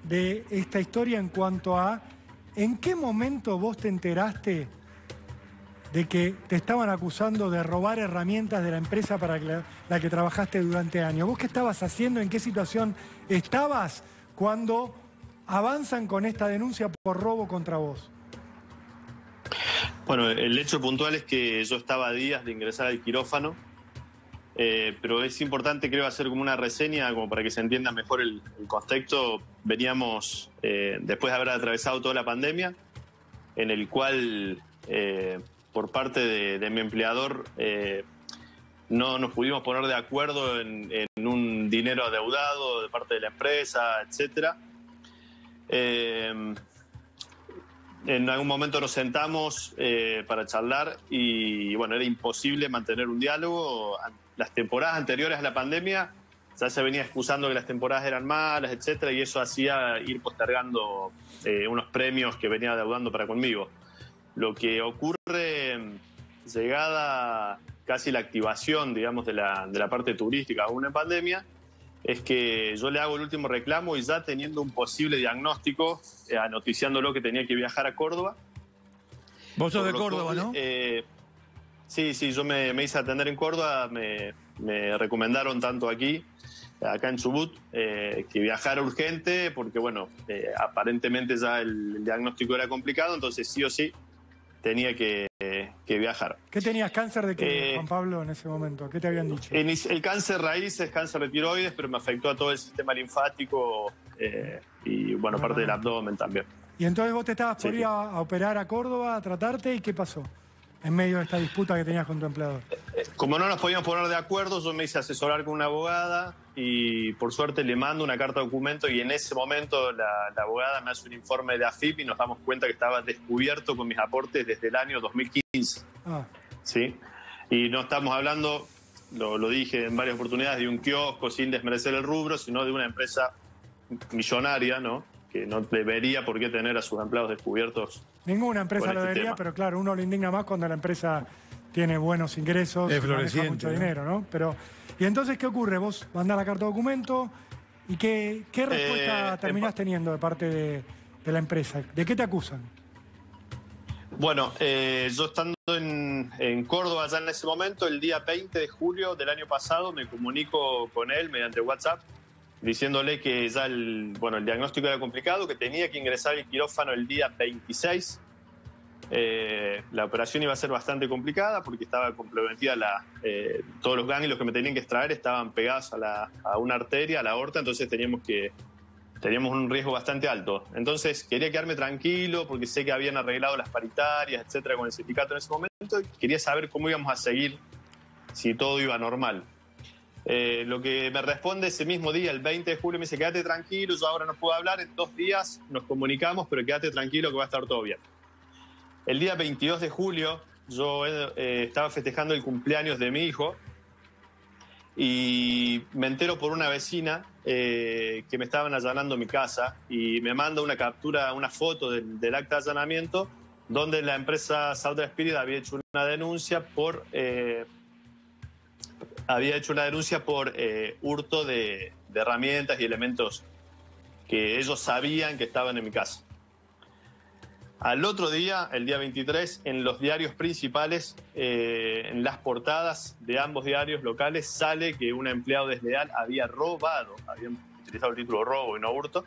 de esta historia en cuanto a ¿en qué momento vos te enteraste de que te estaban acusando de robar herramientas de la empresa para la que trabajaste durante años? ¿Vos qué estabas haciendo? ¿En qué situación estabas cuando avanzan con esta denuncia por robo contra vos? Bueno, el hecho puntual es que yo estaba a días de ingresar al quirófano, pero es importante, creo, hacer como una reseña, como para que se entienda mejor el contexto. Veníamos, después de haber atravesado toda la pandemia, en el cual, por parte de mi empleador, no nos pudimos poner de acuerdo en un dinero adeudado de parte de la empresa, etcétera. En algún momento nos sentamos para charlar y bueno, era imposible mantener un diálogo. Las temporadas anteriores a la pandemia ya se venía excusando que las temporadas eran malas, etcétera, y eso hacía ir postergando unos premios que venía adeudando para conmigo. Lo que ocurre, llegada casi la activación, digamos, de la parte turística aún en pandemia, es que yo le hago el último reclamo y ya teniendo un posible diagnóstico, noticiándolo que tenía que viajar a Córdoba. Vos sos de Córdoba, ¿no? Sí, yo me hice atender en Córdoba, me recomendaron tanto acá en Chubut, que viajara urgente, porque bueno, aparentemente ya el diagnóstico era complicado, entonces sí o sí tenía que viajar. ¿Qué tenías? ¿Cáncer de qué, Juan Pablo, en ese momento? ¿Qué te habían dicho? El cáncer raíz es cáncer de tiroides, pero me afectó a todo el sistema linfático y bueno, parte del abdomen también. Y entonces vos te estabas por ir a operar a Córdoba, a tratarte, ¿y qué pasó en medio de esta disputa que tenías con tu empleador? Como no nos podíamos poner de acuerdo, yo me hice asesorar con una abogada y por suerte le mando una carta de documento y en ese momento la abogada me hace un informe de AFIP y nos damos cuenta que estaba descubierto con mis aportes desde el año 2015. ¿Sí? Y no estamos hablando, lo dije en varias oportunidades, de un kiosco sin desmerecer el rubro, sino de una empresa millonaria, ¿no? Que no debería por qué tener a sus empleados descubiertos. Ninguna empresa lo debería, pero claro, uno lo indigna más cuando la empresa tiene buenos ingresos, maneja mucho dinero, ¿no? Pero, ¿y entonces qué ocurre? Vos mandás la carta de documento y ¿qué respuesta terminás teniendo de parte de la empresa? ¿De qué te acusan? Bueno, yo estando en Córdoba ya en ese momento, el día 20 de julio del año pasado, me comunico con él mediante WhatsApp, diciéndole que ya el diagnóstico era complicado, que tenía que ingresar al quirófano el día 26. La operación iba a ser bastante complicada porque estaba comprometida todos los ganglios que me tenían que extraer estaban pegados a una arteria, a la aorta, entonces teníamos un riesgo bastante alto. Entonces quería quedarme tranquilo porque sé que habían arreglado las paritarias, etcétera, con el sindicato en ese momento, y quería saber cómo íbamos a seguir si todo iba normal. Lo que me responde ese mismo día, el 20 de julio, me dice: quédate tranquilo, yo ahora no puedo hablar, en 2 días nos comunicamos, pero quédate tranquilo que va a estar todo bien. El día 22 de julio yo estaba festejando el cumpleaños de mi hijo y me entero por una vecina que me estaban allanando mi casa y me manda una captura, una foto del acta de allanamiento donde la empresa Southern Spirit había hecho una denuncia por hurto de herramientas y elementos que ellos sabían que estaban en mi casa. Al otro día, el día 23, en los diarios principales, en las portadas de ambos diarios locales, sale que un empleado desleal había utilizado el título robo y no hurto,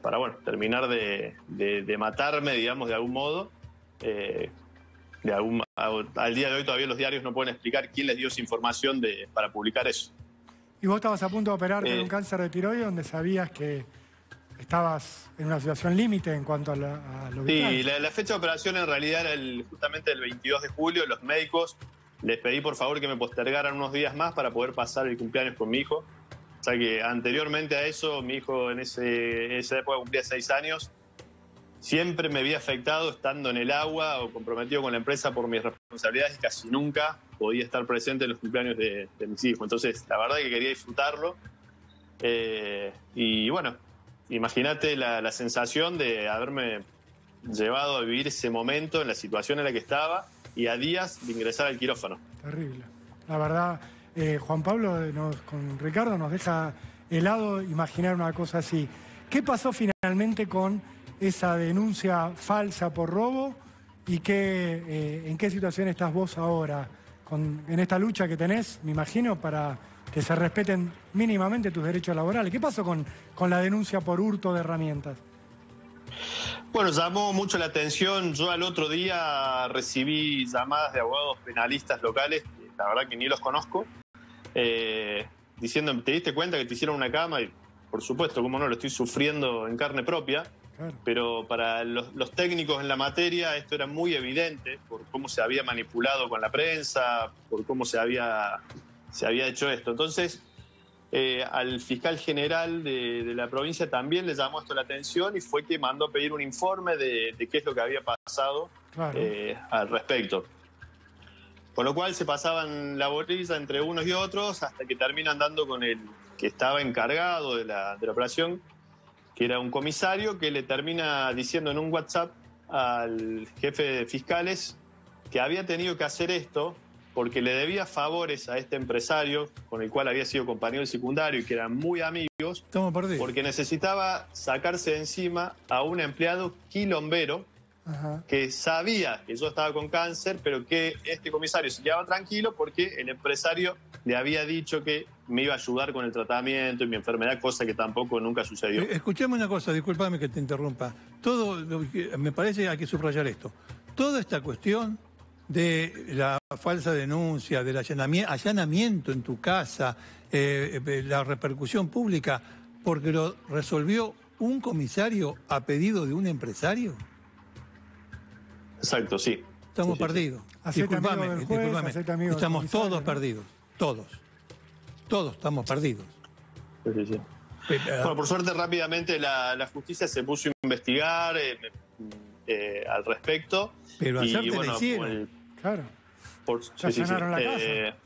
para terminar de matarme, digamos, de algún modo. Al día de hoy todavía los diarios no pueden explicar quién les dio esa información para publicar eso. ¿Y vos estabas a punto de operarte de un cáncer de tiroides donde sabías que estabas en una situación límite en cuanto a lo vital? Sí, la fecha de operación en realidad era justamente el 22 de julio. Los médicos les pedí por favor que me postergaran unos días más para poder pasar el cumpleaños con mi hijo. O sea que anteriormente a eso, mi hijo en esa época cumplía 6 años. Siempre me había afectado estando en el agua o comprometido con la empresa por mis responsabilidades y casi nunca podía estar presente en los cumpleaños de mis hijos. Entonces, la verdad es que quería disfrutarlo. Y bueno, imagínate la sensación de haberme llevado a vivir ese momento en la situación en la que estaba y a días de ingresar al quirófano. Terrible. La verdad, Juan Pablo, con Ricardo nos deja helado imaginar una cosa así. ¿Qué pasó finalmente con esa denuncia falsa por robo y en qué situación estás vos ahora en esta lucha que tenés, me imagino, para que se respeten mínimamente tus derechos laborales? ¿Qué pasó con la denuncia por hurto de herramientas? Bueno, llamó mucho la atención. Yo al otro día recibí llamadas de abogados penalistas locales, que la verdad que ni los conozco, diciendo, ¿te diste cuenta que te hicieron una cama? Y por supuesto, cómo no, lo estoy sufriendo en carne propia. Claro. Pero para los técnicos en la materia esto era muy evidente por cómo se había manipulado con la prensa, por cómo se había hecho esto. Entonces, al fiscal general de la provincia también le llamó esto la atención y fue que mandó a pedir un informe de qué es lo que había pasado. Claro. Al respecto. Con lo cual se pasaban la bolilla entre unos y otros hasta que terminan dando con el que estaba encargado de la operación, que era un comisario, que le termina diciendo en un WhatsApp al jefe de fiscales que había tenido que hacer esto porque le debía favores a este empresario con el cual había sido compañero de secundario y que eran muy amigos, porque necesitaba sacarse de encima a un empleado quilombero. Ajá. Que sabía que yo estaba con cáncer, pero que este comisario se quedaba tranquilo porque el empresario le había dicho que me iba a ayudar con el tratamiento y mi enfermedad, cosa que tampoco nunca sucedió. Escuchame una cosa, discúlpame que te interrumpa. Me parece que hay que subrayar esto. Toda esta cuestión de la falsa denuncia, del allanamiento en tu casa, la repercusión pública, porque lo resolvió un comisario a pedido de un empresario. Exacto, sí. Estamos perdidos. Disculpame. Estamos todos perdidos. Todos estamos perdidos. Sí. Bueno, por suerte rápidamente la justicia se puso a investigar al respecto. Pero hacerte la hicieron. Claro. Allanaron la casa.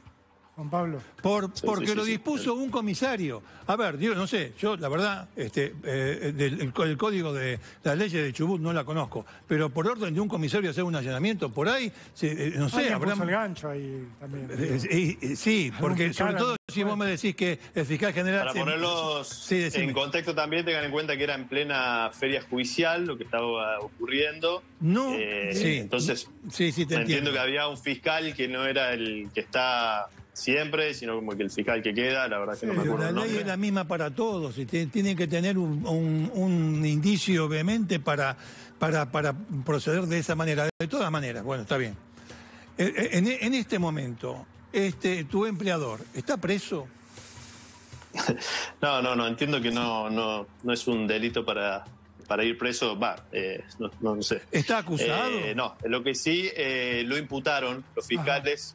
Juan Pablo. Porque lo dispuso un comisario. A ver, yo no sé, yo la verdad, el código de las leyes de Chubut no la conozco, pero por orden de un comisario hacer un allanamiento, por ahí, no sé, habrá... puso el gancho ahí también. Sí, porque sobre todo si vos me decís que el fiscal general... Para ponerlos en contexto también, tengan en cuenta que era en plena feria judicial lo que estaba ocurriendo. No, entonces, te entiendo que había un fiscal que no era el que está... siempre, sino como que el fiscal que queda, la verdad que no me acuerdo. La ley es la misma para todos y tienen que tener un indicio vehemente para proceder de esa manera. De todas maneras, bueno, está bien. En este momento, tu empleador, ¿está preso? No, entiendo que no es un delito para ir preso, no sé. ¿Está acusado? No, lo que sí lo imputaron los fiscales.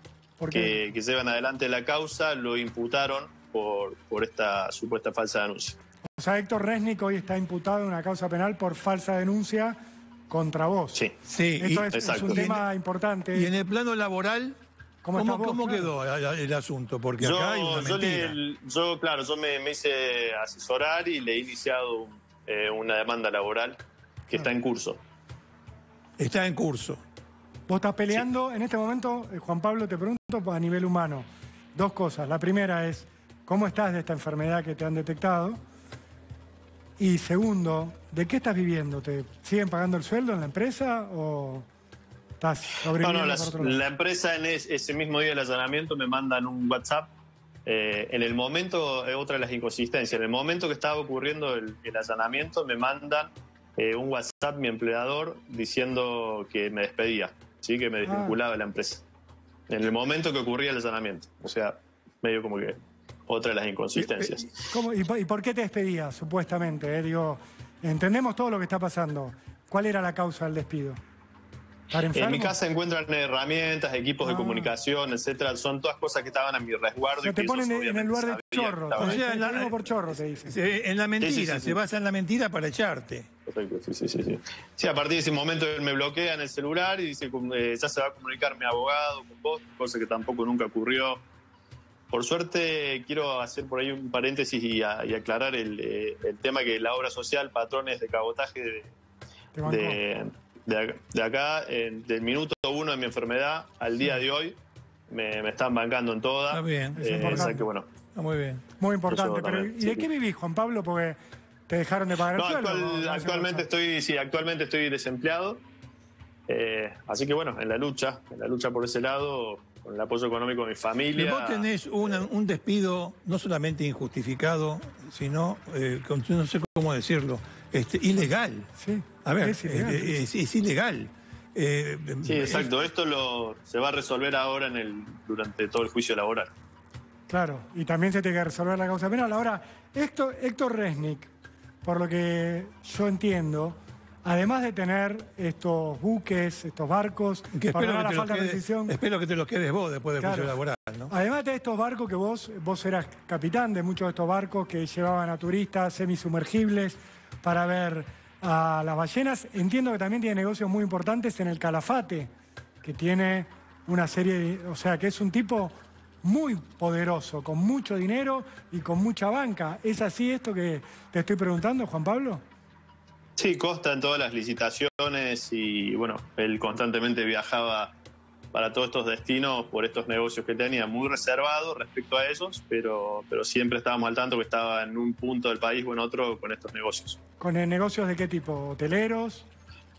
Que llevan adelante la causa, lo imputaron por esta supuesta falsa denuncia. O sea, Héctor Resnick hoy está imputado en una causa penal por falsa denuncia contra vos. Sí. Esto es un tema importante. Y en el plano laboral, ¿cómo quedó el asunto? Porque acá hay una mentira. Yo me hice asesorar y le he iniciado una demanda laboral que está en curso. Está en curso. Vos estás peleando, en este momento, Juan Pablo, te pregunto a nivel humano. Dos cosas. La primera es, ¿cómo estás de esta enfermedad que te han detectado? Y segundo, ¿de qué estás viviendo? ¿Te siguen pagando el sueldo en la empresa o estás sobreviviendo por otro lado? La empresa en ese mismo día del allanamiento me mandan un WhatsApp. En el momento, otra de las inconsistencias, en el momento que estaba ocurriendo el allanamiento me mandan un WhatsApp mi empleador diciendo que me despedía. Sí, que me desvinculaba de la empresa. En el momento que ocurría el allanamiento. O sea, medio como que otra de las inconsistencias. ¿Y por qué te despedías, supuestamente? Digo, entendemos todo lo que está pasando. ¿Cuál era la causa del despido? En mi casa encuentran herramientas, equipos de comunicación, etcétera. Son todas cosas que estaban a mi resguardo. O sea, te ponen en el lugar de chorro. O sea, por chorro te dicen. En la mentira, se basa en la mentira para echarte. Perfecto, sí. Sí, a partir de ese momento él me bloquea en el celular y dice, ya se va a comunicar mi abogado con vos, cosa que tampoco nunca ocurrió. Por suerte, quiero hacer por ahí un paréntesis y aclarar el tema que la obra social, patrones de cabotaje de acá, del minuto 1 de mi enfermedad al día de hoy, me están bancando en toda. Está bien, es importante. Que, bueno, está muy bien. Muy importante. ¿Y de qué vivís, Juan Pablo? Porque ¿Te dejaron de pagar el No, sueldo? actualmente estoy desempleado. Así que bueno, en la lucha por ese lado, con el apoyo económico de mi familia. Vos tenés un despido no solamente injustificado, sino, no sé cómo decirlo, ilegal. Sí, a ver, es ilegal. Es ilegal. Sí, exacto. Esto se va a resolver ahora durante todo el juicio laboral. Claro, y también se tiene que resolver la causa penal. Ahora, Héctor Resnick, por lo que yo entiendo, además de tener estos buques, estos barcos, que para la falta de precisión. Espero que te los quedes vos después del juicio laboral, ¿no? Además de estos barcos que vos eras capitán de muchos de estos barcos que llevaban a turistas semisumergibles para ver a las ballenas, entiendo que también tiene negocios muy importantes en el Calafate, que tiene una serie o sea, que es un tipo muy poderoso, con mucho dinero y con mucha banca. ¿Es así esto que te estoy preguntando, Juan Pablo? Sí, consta en todas las licitaciones y bueno, él constantemente viajaba para todos estos destinos por estos negocios que tenía, muy reservado respecto a ellos, pero siempre estábamos al tanto que estaba en un punto del país o en otro con estos negocios. ¿Con negocios de qué tipo? ¿Hoteleros?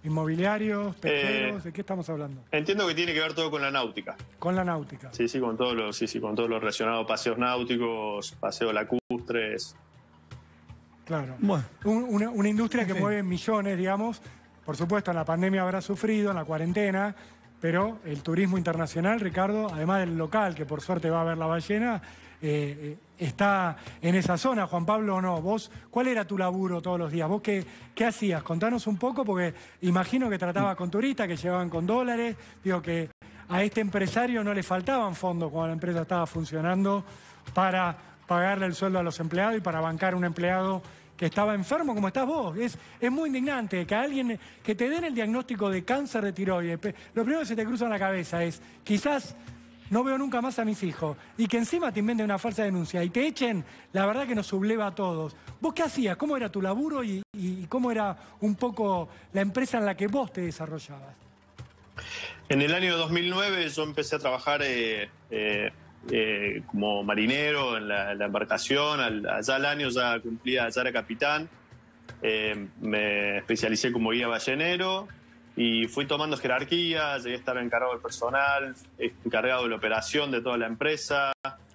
¿Inmobiliarios? ¿Pesqueros? ¿De qué estamos hablando? Entiendo que tiene que ver todo con la náutica. Con la náutica. Sí, con todo lo relacionado a paseos náuticos, paseos lacustres. Claro. Bueno. Una industria que mueve millones, digamos. Por supuesto, en la pandemia habrá sufrido, en la cuarentena, pero el turismo internacional, Ricardo, además del local, que por suerte va a ver la ballena, está en esa zona. Juan Pablo, ¿o no? ¿Vos cuál era tu laburo todos los días? ¿Vos qué hacías? Contanos un poco, porque imagino que tratabas con turistas que llevaban con dólares. Digo que a este empresario no le faltaban fondos cuando la empresa estaba funcionando para pagarle el sueldo a los empleados y para bancar a un empleado que estaba enfermo como estás vos. Es muy indignante que a alguien que te den el diagnóstico de cáncer de tiroides, lo primero que se te cruza en la cabeza es, quizás no veo nunca más a mis hijos, y que encima te inventen una falsa denuncia y te echen, la verdad que nos subleva a todos. ¿Vos qué hacías? ¿Cómo era tu laburo y cómo era un poco la empresa en la que vos te desarrollabas? En el año 2009 yo empecé a trabajar como marinero en la embarcación. Allá al año ya era capitán. Me especialicé como guía ballenero y fui tomando jerarquía. Llegué a estar encargado del personal, encargado de la operación de toda la empresa,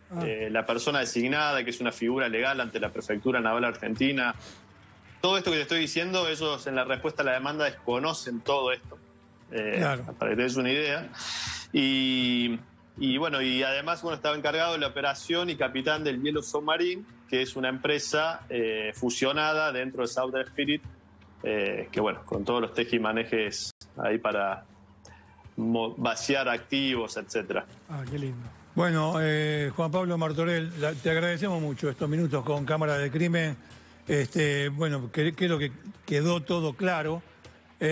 la persona designada, que es una figura legal ante la Prefectura Naval Argentina. Todo esto que te estoy diciendo, ellos en la respuesta a la demanda desconocen todo esto, claro, para que te des una idea. Y bueno, y además estaba encargado de la operación y capitán del Yellow Submarine, que es una empresa fusionada dentro de Southern Spirit, que bueno, con todos los tejimanejes ahí para vaciar activos, etcétera. Ah, qué lindo. Bueno, Juan Pablo Martorell, te agradecemos mucho estos minutos con Cámara de Crimen. Bueno, creo que quedó todo claro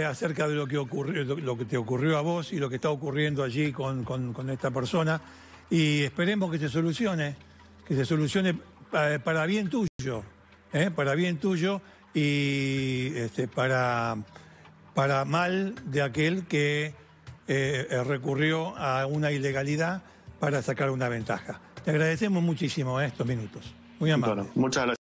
acerca de lo que ocurrió, lo que te ocurrió a vos y lo que está ocurriendo allí con esta persona. Y esperemos que se solucione para bien tuyo, para bien tuyo y para mal de aquel que recurrió a una ilegalidad para sacar una ventaja. Te agradecemos muchísimo estos minutos. Muy amable. Bueno, muchas gracias.